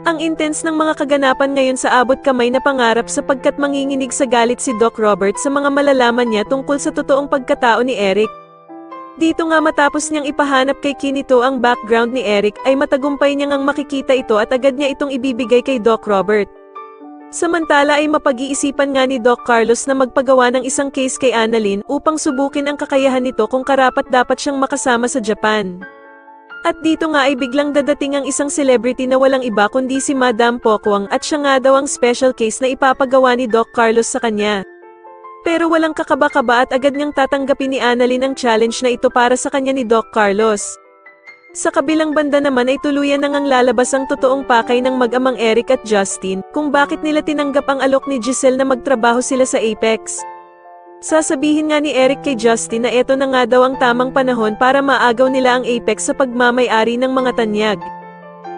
Ang intense ng mga kaganapan ngayon sa abot kamay na pangarap sapagkat manginginig sa galit si Doc Robert sa mga malalaman niya tungkol sa totoong pagkatao ni Eric. Dito nga matapos niyang ipahanap kay Kinito ang background ni Eric ay matagumpay niyang ang makikita ito at agad niya itong ibibigay kay Doc Robert. Samantala ay mapag-iisipan nga ni Doc Carlos na magpagawa ng isang case kay Annalyn upang subukin ang kakayahan nito kung karapat-dapat siyang makasama sa Japan. At dito nga ay biglang dadating ang isang celebrity na walang iba kundi si Madam Pokwang at siya nga daw ang special case na ipapagawa ni Doc Carlos sa kanya. Pero walang kakaba-kaba at agad niyang tatanggapin ni Annalyn ang challenge na ito para sa kanya ni Doc Carlos. Sa kabilang banda naman ay tuluyan nang lalabas ang totoong pakay ng mag-amang Eric at Justin kung bakit nila tinanggap ang alok ni Giselle na magtrabaho sila sa Apex. Sasabihin nga ni Eric kay Justin na eto na nga daw ang tamang panahon para maagaw nila ang Apex sa pagmamay-ari ng mga tanyag.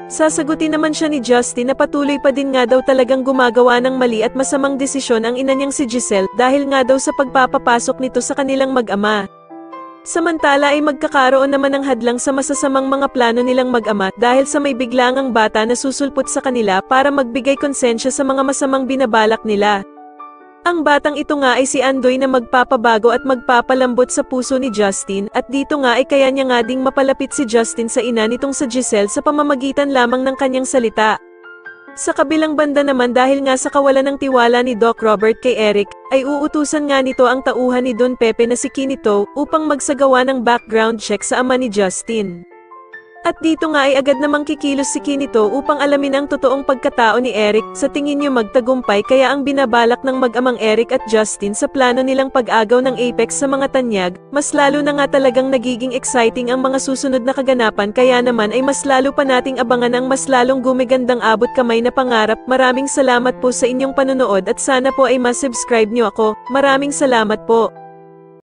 Sasagutin naman siya ni Justin na patuloy pa din nga daw talagang gumagawa ng mali at masamang desisyon ang ina niyang si Giselle dahil nga daw sa pagpapapasok nito sa kanilang mag-ama. Samantala ay magkakaroon naman ng hadlang sa masasamang mga plano nilang mag-ama dahil sa may biglangang bata na susulpot sa kanila para magbigay konsensya sa mga masamang binabalak nila. Ang batang ito nga ay si Andoy na magpapabago at magpapalambot sa puso ni Justin at dito nga ay kaya niya nga ding mapalapit si Justin sa ina nitong sa Giselle sa pamamagitan lamang ng kanyang salita. Sa kabilang banda naman dahil nga sa kawalan ng tiwala ni Doc Robert kay Eric, ay uutusan nga nito ang tauhan ni Don Pepe na si Kinito upang magsagawa ng background check sa ama ni Justin. At dito nga ay agad namang kikilos si Kinito upang alamin ang totoong pagkatao ni Eric. Sa tingin niyo magtagumpay kaya ang binabalak ng mag-amang Eric at Justin sa plano nilang pag-agaw ng Apex sa mga tanyag, mas lalo na nga talagang nagiging exciting ang mga susunod na kaganapan kaya naman ay mas lalo pa nating abangan ang mas lalong gumigandang abot kamay na pangarap. Maraming salamat po sa inyong panonood at sana po ay ma-subscribe niyo ako. Maraming salamat po.